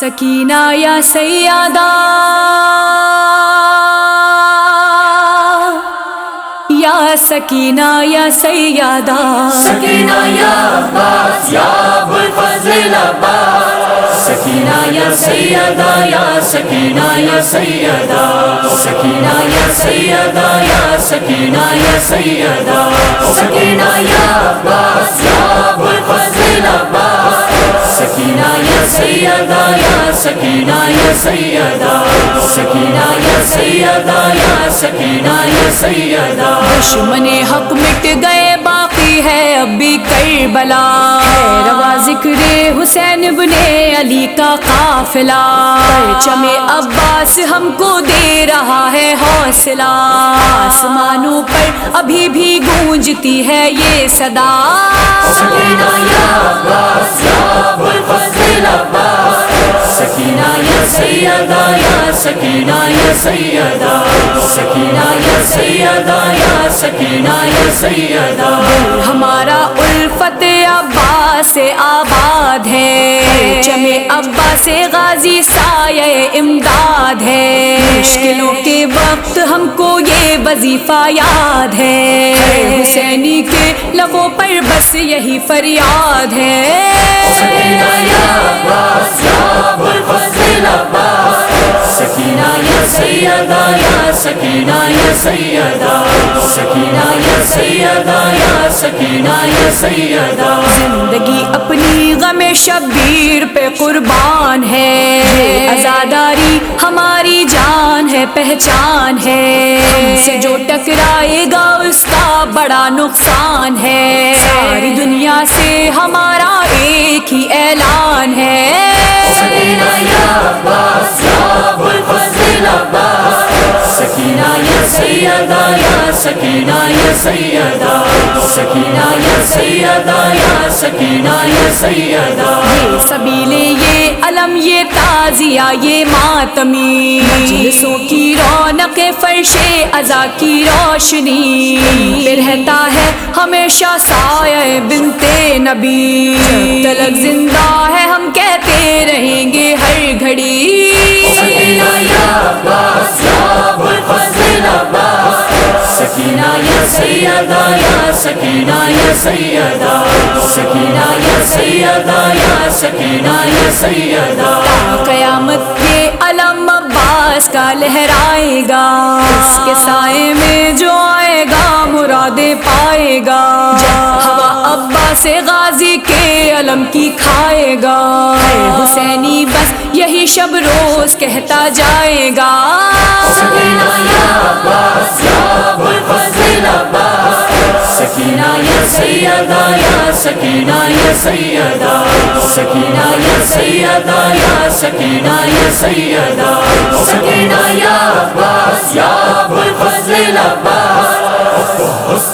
سکینہ یا سیادہ یا سکینہ یا سیادہ سکینہ یا عباس یا ابو الفضل عباس سکینہ یا سیدہ یا سکینہ یا سیدہ سکینہ یا سیدہ یا سکینہ یا سیدہ سکینہ یا عباس یا ابو الفضل عباس سکینہ یا سیدہ یا سکینہ یا سیدہ سکینہ یا سیدہ یا سکینہ یا سیدہ دشمن حق مٹ گئے باقی ہے اب بھی کربلا روا ذکر حسین ابن علی کا قافلہ پرچم عباس ہم کو دے رہا ہے حوصلہ آسمانوں پر ابھی بھی گونجتی ہے یہ صدا سکینہ یا عباس یا ابو الفضل عباس سکینہ یا سیدہ یا سکینہ یا سیدہ سکینہ یا سیدہ یا سکینہ یا سیدہ ہمارا الفت عباس سے آباد ہے چمے عباس سے غازی سایہ امداد ہے مشکلوں کے وقت ہم کو یہ وظیفہ یاد ہے حسینی کے لبوں پر بس یہی فریاد ہے سکینہ یا عباس یا ابو الفضل عباس سکینہ یا سیدہ یا سکینہ یا سیدہ سکینہ یا سیدہ یا سکینہ یا سیدہ زندگی اپنی غم شبیر پہ قربان ہے عزاداری ہماری جان ہے پہچان ہے ہم سے جو ٹکرائے گا اس کا بڑا نقصان ہے ساری دنیا سے ہمارا ایک ہی اعلان ہے سکینہ یا عباس یا ابو الفضل عباس سکینہ یا سیدہ یا سکینہ یا سیدہ سکینہ یا سیدہ یا سکینہ یا سیدہ یہ سبیلے یہ علم یہ تازیہ یہ ماتمی جلسوں کی رونق فرش عزا کی روشنی پہ رہتا ہے ہمیشہ سایہ بنت نبی جب تلک زندہ ہے ہم کہتے رہیں گے ہر گھڑی سکینہ یا عباس یا ابو الفضل عباس سکینہ یا سیدہ یا سکینہ یا سیدہ سکینہ یا سیدہ یا سکینہ یا سیدہ قیامت کے علم عباس کا لہرائے گا اس کے سائے میں جو آئے گا مرادیں پائے گا ہوا عباس غازی کے علم کی کھائے گا حسینی بس یہی شب روز کہتا جائے گا سکینہ یا عباس یا ابو الفضل عباس سکینہ یا سیدہ یا سکینہ یا سیدہ سکینہ یا سیدہ یا سکینہ یا سیدہ سکینہ یا عباس یا ابو الفضل عباس